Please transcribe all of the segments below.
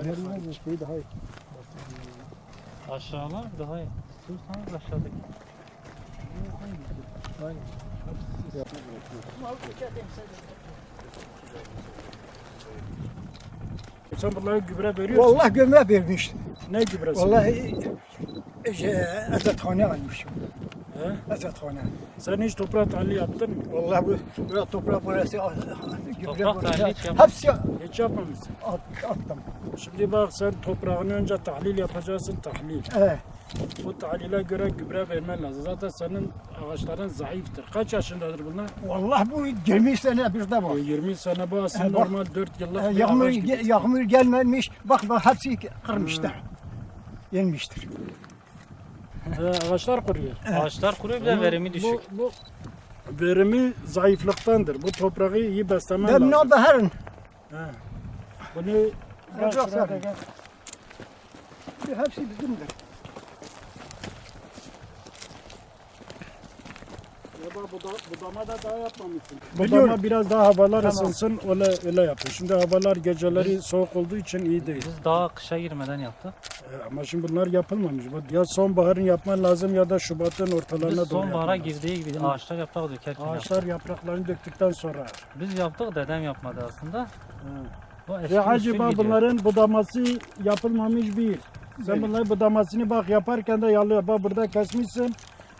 Verilmez şey daha iyi. Aşağılar daha iyi. İstiyorsanız aşağıdaki. Aynen. Sen bunlara gübre veriyorsun. Vallahi gömle vermiş. Ne gübresi? Vallahi ezethane almışım. He? Ezethane. Sen hiç toprak tahlili yaptın mı? Vallahi bu toprak burası gübre Toprak burası. tahlili hiç yapmadım. Hepsi Hiç yapmamışsın. attım. Şimdi bak sen toprağını önce tahlil yapacaksın tahlil. Evet. Bu tahlile göre gübre vermen lazım. Zaten senin ağaçların zayıftır. Kaç yaşındadır bunlar? Vallahi bu 20 sene bir de var. 20 sene bu aslında bak, normal 4 yıllık bir Yağmur, ağaç gibi. yağmur gelmemiş. Bak hepsi kırmıştır. Yenmiştir. Ağaçlar kuruyor. Ağaçlar kuruyor bir de verimi düşük. Bu verimi zayıflıktandır. Bu toprağı iyi beslemen Ben lazım. ne da herın. He. Bunu gel Bırak şuraya sen. da gel. Hepsi bizimdir. Ya bak budama da daha yapmamışsın. Biliyorum. Budama biraz daha havalar Tamam. ısınsın öyle yapın. Şimdi havalar geceleri soğuk olduğu için iyi değil. Biz daha kışa girmeden yaptık. Ama şimdi bunlar yapılmamış. Bu ya sonbaharın yapman lazım ya da Şubat'ın ortalarına Biz doğru sonbahara yapman lazım. girdiği gibi ağaçlar yaprağı dökerken Ağaçlar yaptık. yapraklarını döktükten sonra. Biz yaptık, dedem yapmadı aslında. Bu eski Ve usul acaba gidiyor. bunların budaması yapılmamış bir. Sen Evet. bunların budamasını bak yaparken de yalıyor. Bak burada kesmişsin.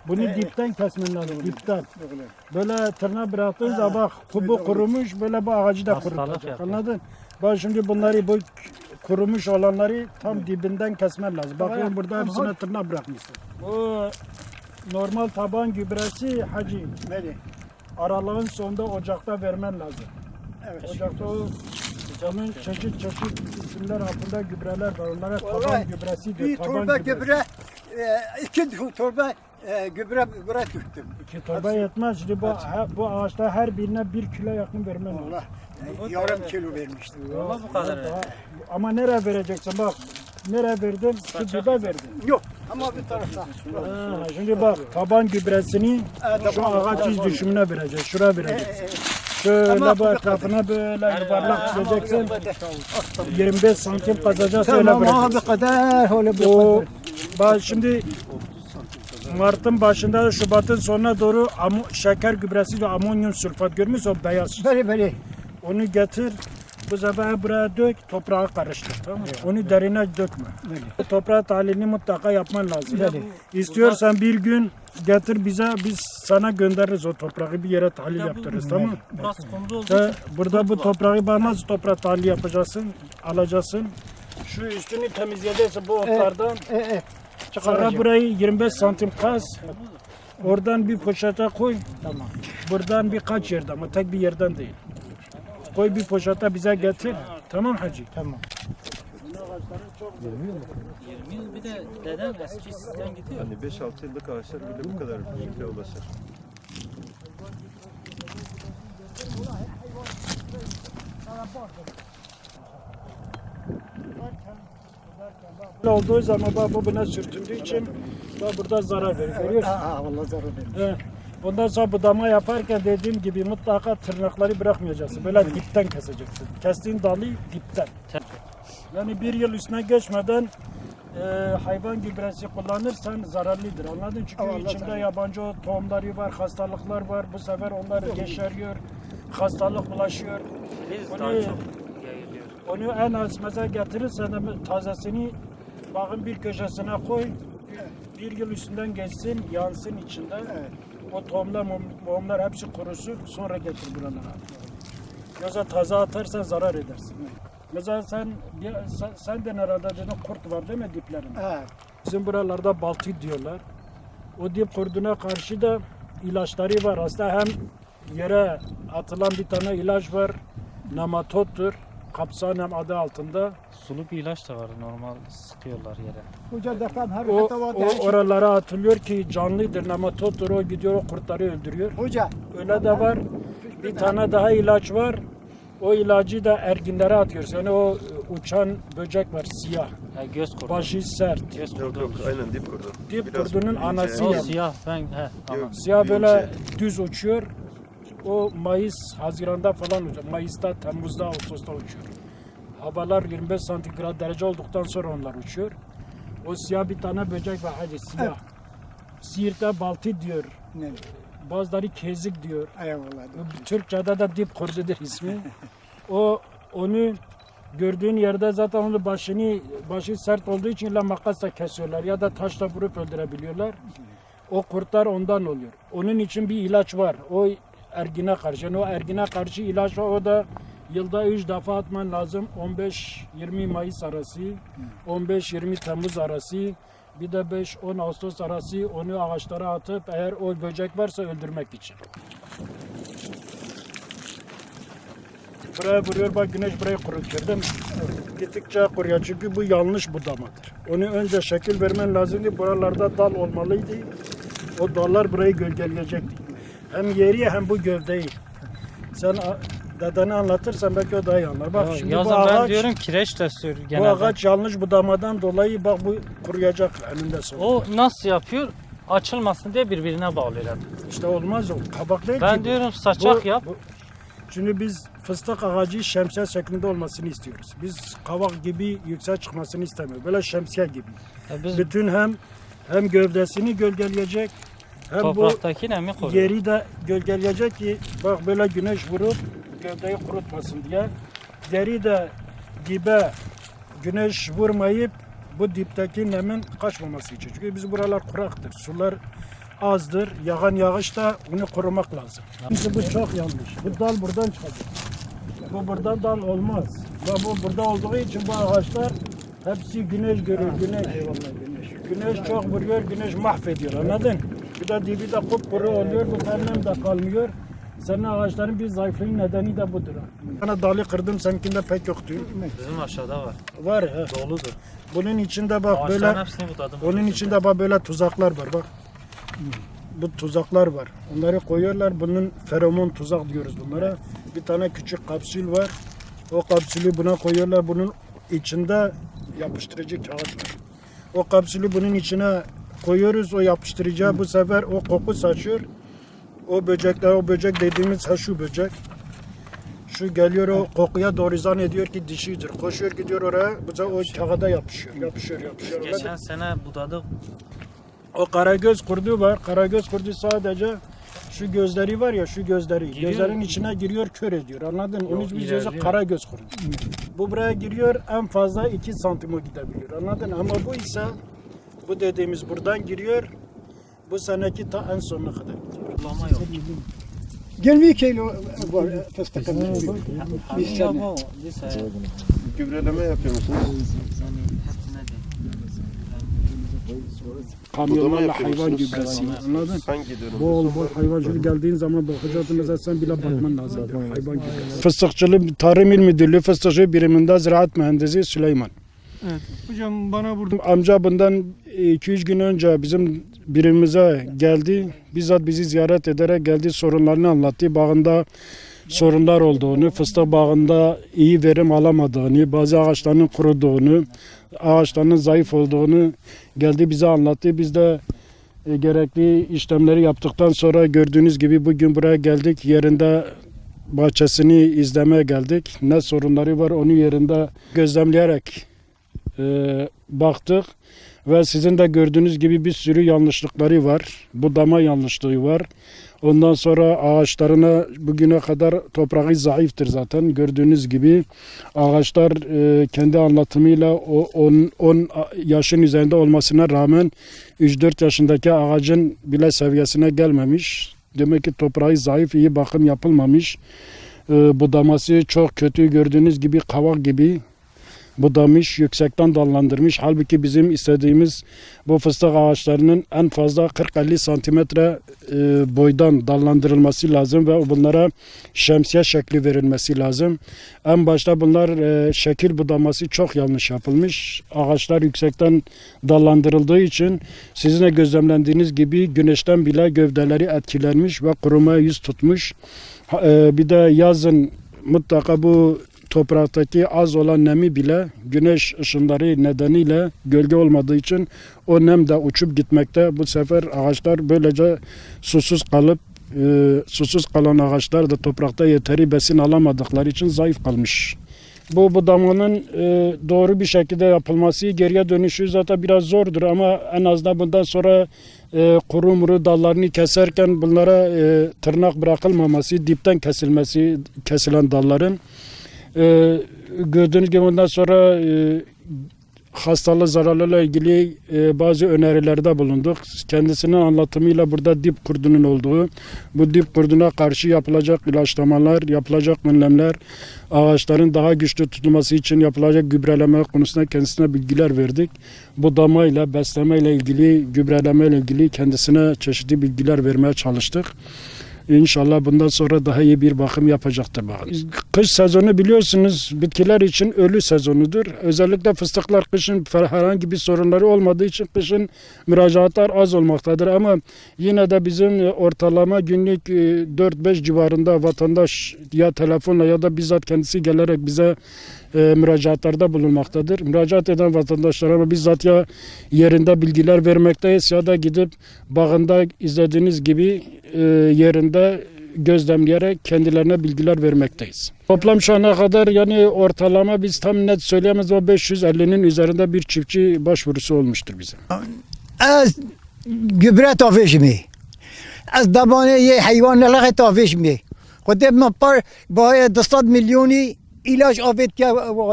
Bunu Evet. dipten kesmen lazım. Dipten. Böyle tırnağa bıraktığın zaman bak bu kurumuş böyle bu ağacı da Hastalık kurutacak. yapıyor. Anladın? Bak şimdi bunları bu kurumuş olanları tam dibinden kesmen lazım. Bakıyorum burada hepsine tırnak bırakmışsın. Bu normal taban gübresi hacı. Böyle. Aralığın sonunda ocakta vermen lazım. Evet. Ocakta o camın çeşit isimler altında gübreler var. Onlara taban Vallahi gübresi diyor. bir Taban torba gübresi. gübre, iki torba gübre döktüm. İki torba yetmez. Şimdi bu ağaçta her birine 1 kilo yakın vermen lazım. Allah yarım kilo vermiştim. Vallahi bu kadar. Ama nereye vereceksin bak. Nereye verdin? Şu dibe verdin. Yok ama bir tarafta. Ha, şimdi bak taban gübresini şu ağaç iz düşümüne vereceksin. Şuraya vereceksin. Şöyle Ama bu bu etrafına böyle yuvarlak çizeceksin. 25 santim kazacaksın öyle Tamam abi vereceksin. kadar öyle bir O kadar. bak şimdi Mart'ın başında Şubat'ın sonuna doğru şeker gübresi ve amonyum sülfat görmüş o beyaz. Böyle. Onu getir. Bu sefer buraya dök, toprağa karıştır. Tamam mı? Onu derine dökme. Bu toprağı tahlilini mutlaka yapman lazım. Böyle. İstiyorsan bir gün getir bize, biz sana göndeririz o toprağı bir yere tahlil yaptırırız. Tamam mı? Burası kumlu olduğu için Burada bu toprağı bana nasıl toprağı tahlil yapacaksın, alacaksın. Şu üstünü temizleyeceksin bu otlardan. Sonra burayı 25 santim kaz. Oradan bir poşete koy. Tamam. Buradan birkaç yerde ama tek bir yerden değil. Koy bir poşete bize getir. Tamam hacı. Tamam. 20 yıl bir de dedem eski sistem gidiyor. Hani 5-6 yıllık ağaçlar bile bu kadar büyüklüğe ulaşır. Olduğu zaman bak bu buna sürtündüğü için bak burada zarar veriyor. Görüyorsun. Vallahi zarar vermiş. He. Ondan sonra budama yaparken dediğim gibi mutlaka tırnakları bırakmayacaksın. Böyle dipten keseceksin. Kestiğin dalı dipten. Yani bir yıl üstüne geçmeden hayvan gübresi kullanırsan zararlıdır. Anladın? Çünkü Allah içinde Allah. yabancı tohumları var, hastalıklar var. Bu sefer onlar yeşeriyor, hastalık bulaşıyor. Biz Onu- daha çok yayılıyor. Onu en az mesela getirirsen de tazesini bağın bir köşesine koy. Bir yıl üstünden geçsin, yansın içinde. Evet. O tohumlar, muhumlar hepsi kurusun, sonra getir buralara. Yoksa taze atarsan zarar edersin. Mesela sen de herhalde dedin kurt var değil mi diplerinde? Evet. Bizim buralarda baltı diyorlar. O dip kurduna karşı da ilaçları var. Aslında hem yere atılan bir tane ilaç var. Nematottur. Kapsanem adı altında. Sulu bir ilaç da var, normal sıkıyorlar yere. Hoca defa her O, hata var. o oralara atılıyor ki canlıdır. Nematottur. O gidiyor o kurtları öldürüyor. Hoca. Öyle de var. Bir tane daha ilaç var. O ilacı da erginlere atıyoruz. Yani o uçan böcek var siyah. Ha, göz kurdu. Başı sert. Göz Yok kurdu. yok aynen dip kurdu. Dip Biraz kurdunun ince. anası O yani. siyah, ben tamam. Siyah böyle Büyüyünce- düz uçuyor. O Mayıs, Haziran'da falan uçuyor. Mayıs'ta, Temmuz'da, Ağustos'ta uçuyor. havalar 25 santigrat derece olduktan sonra onlar uçuyor. O siyah bir tane böcek var, hadi siyah. Siirt'te balti diyor, Ne? bazıları kezik diyor. Eyvallah. Türkçe'de de dip kurdudur ismi. Onu gördüğün yerde zaten onun başı sert olduğu için illa makasla kesiyorlar ya da taşla vurup öldürebiliyorlar. O kurtlar ondan oluyor. Onun için bir ilaç var. O ergine karşı. Yani o ergine karşı ilaç var. O da yılda 3 defa atman lazım. 15-20 Mayıs arası, 15-20 Temmuz arası, bir de 5-10 Ağustos arası onu ağaçlara atıp eğer o böcek varsa öldürmek için. Buraya vuruyor, bak güneş burayı kurutuyor değil mi? Gittikçe kuruyor çünkü bu yanlış budamadır. Onu önce şekil vermen lazımdı. Buralarda dal olmalıydı. O dallar burayı gölgeleyecekti. Hem yeri hem bu gövdeyi. Sen dedeni anlatırsan belki o daha iyi anlar. Bak şimdi Yazın bu ağaç, ben diyorum kireç de sür bu genelde. ağaç yanlış budamadan dolayı bak bu kuruyacak önünde sonra. O nasıl yapıyor? Açılmasın diye birbirine bağlıyorlar. İşte olmaz o. Kabak değil ki Ben bu. diyorum saçak yap. Şimdi biz fıstık ağacı şemsiye şeklinde olmasını istiyoruz. Biz kavak gibi yüksek çıkmasını istemiyoruz. Böyle şemsiye gibi. Biz Bütün hem gövdesini gölgeleyecek hem topraktaki nemi bu koruyor. yeri de gölgeleyecek ki bak böyle güneş vurup gövdeyi kurutmasın diye. Deri de dibe güneş vurmayıp bu dipteki nemin kaçmaması için. Çünkü bizim buralar kuraktır. Sular azdır. Yağan yağışta bunu korumak lazım. Şimdi bu çok yanlış. Bu dal buradan çıkacak. Bu burada dal olmaz. Ve bu burada olduğu için bu ağaçlar hepsi güneş görür. Güneş. Güneş çok vuruyor, güneş mahvediyor. Anladın? Bir de dibi de kupkuru oluyor. Bu nem de kalmıyor. Senin ağaçların bir zayıflığın nedeni de budur. Bana dalı kırdım, seninkinde pek yoktu. Bizim aşağıda var. Var ya. Doludur. Bunun içinde bak böyle, Ağaçların hepsini budadım. onun içinde bak böyle tuzaklar var bak. Bu tuzaklar var. Onları koyuyorlar. Bunun feromon tuzak diyoruz bunlara. Bir tane küçük kapsül var. O kapsülü buna koyuyorlar. Bunun içinde yapıştırıcı kağıt var. O kapsülü bunun içine koyuyoruz. O yapıştırıcı bu sefer o koku saçıyor. O böcek dediğimiz şu böcek. Şu geliyor o kokuya doğru zannediyor ki dişidir. Koşuyor gidiyor oraya. Bu da o kağıda yapışıyor. Yapışıyor. Geçen sene budadık. O karagöz kurdu var. Karagöz kurdu sadece şu gözleri var ya, şu gözleri. Giriyor. Gözlerin içine giriyor, kör ediyor. Anladın? Onun için biz diyoruz ilerliyor. karagöz kurdu. Bu buraya giriyor, en fazla 2 santime gidebiliyor. Anladın? Ama bu ise bu dediğimiz buradan giriyor. Bu seneki ta en sonuna kadar gidiyor. Bulama yok. 20 kilo var fıstık. Bir sene. Gübreleme yapıyor musunuz? Kamyonlarla yapıyor hayvan musunuz? gübresi. Anladın? Hangi dönemde? Bol hayvancılık geldiğin zaman bakacaksın mesela sen bile bakman lazım. Hayvan gübresi. Fıstıkçılık Tarım İl Müdürlüğü Fıstıkçı Biriminde Ziraat Mühendisi Süleyman. Evet. Hocam bana burada Amca bundan 2-3 gün önce bizim birimimize geldi. Bizzat bizi ziyaret ederek geldi, sorunlarını anlattı. Bağında sorunlar olduğunu, fıstık bağında iyi verim alamadığını, bazı ağaçların kuruduğunu, ağaçların zayıf olduğunu geldi bize anlattı. Biz de gerekli işlemleri yaptıktan sonra gördüğünüz gibi bugün buraya geldik. Yerinde bahçesini izlemeye geldik. Ne sorunları var onu yerinde gözlemleyerek baktık ve sizin de gördüğünüz gibi bir sürü yanlışlıkları var. Budama yanlışlığı var. Ondan sonra ağaçlarına bugüne kadar toprağı zayıftır zaten. Gördüğünüz gibi ağaçlar kendi anlatımıyla 10 yaşın üzerinde olmasına rağmen 3-4 yaşındaki ağacın bile seviyesine gelmemiş. Demek ki toprağı zayıf, iyi bakım yapılmamış. Budaması çok kötü, gördüğünüz gibi kavak gibi budamış, yüksekten dallandırmış. Halbuki bizim istediğimiz bu fıstık ağaçlarının en fazla 40-50 santimetre boydan dallandırılması lazım ve bunlara şemsiye şekli verilmesi lazım. En başta bunlar şekil budaması çok yanlış yapılmış. Ağaçlar yüksekten dallandırıldığı için sizin de gözlemlendiğiniz gibi güneşten bile gövdeleri etkilenmiş ve kurumaya yüz tutmuş. Bir de yazın mutlaka bu topraktaki az olan nemi bile güneş ışınları nedeniyle gölge olmadığı için o nem de uçup gitmekte. Bu sefer ağaçlar böylece susuz kalıp susuz kalan ağaçlar da toprakta yeteri besin alamadıkları için zayıf kalmış Bu budamanın doğru bir şekilde yapılması, geriye dönüşü zaten biraz zordur ama en azından bundan sonra kuru muru dallarını keserken bunlara tırnak bırakılmaması, dipten kesilmesi, kesilen dalların. Gördüğünüz gibi ondan sonra hastalık zararlarla ilgili bazı önerilerde bulunduk. Kendisinin anlatımıyla burada dip kurdunun olduğu, bu dip kurduna karşı yapılacak ilaçlamalar, yapılacak önlemler, ağaçların daha güçlü tutulması için yapılacak gübreleme konusunda kendisine bilgiler verdik. Budamayla, beslemeyle ilgili, gübrelemeyle ilgili kendisine çeşitli bilgiler vermeye çalıştık. İnşallah bundan sonra daha iyi bir bakım yapacaktır bağımız. Kış sezonu biliyorsunuz bitkiler için ölü sezonudur. Özellikle fıstıklar kışın herhangi bir sorunları olmadığı için kışın müracaatlar az olmaktadır. Ama yine de bizim ortalama günlük 4-5 civarında vatandaş ya telefonla ya da bizzat kendisi gelerek bize müracaatlarda bulunmaktadır. Müracaat eden vatandaşlara bizzat ya yerinde bilgiler vermekteyiz ya da gidip bağında izlediğiniz gibi yerinde gözlemleyerek kendilerine bilgiler vermekteyiz. Toplam şu ana kadar yani ortalama biz tam net söyleyemeyiz ama 550'nin üzerinde bir çiftçi başvurusu olmuştur bize. از gübre tafış mi? Az dabane ye hayvanlara tafış mi? Kodem ma par baye 200 milyoni ilaç avet ki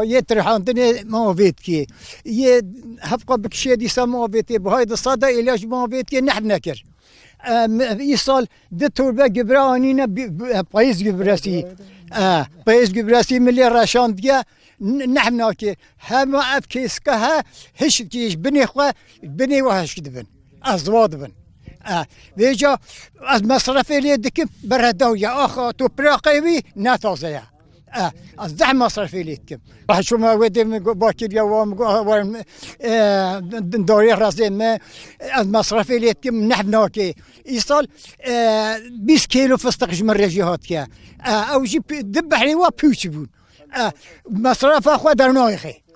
ye terhantine ma avet ki ye hafka bikşe disa ma avet ki baye 200 ilaç ma avet ki nahn nekir. İsal de turbe gübre anine payız gübresi. Payız gübresi milli raşand ki نحن كي هما أبكيس كها هش كيش بني وهش كدبن أزواد بن بيجا از مصرف اللي دكم بردويا أخا تو براقيوي ناتوزيا از ده مصرف اللي دكم شو ما ودي باكر يا وام دوري رازين ما از مصرف اللي دكم نحن كي إيصال 20 كيلو فستق جمر رجيهات كيا أو جيب دبحني وبيوتشبون مصرف أخو درنايخي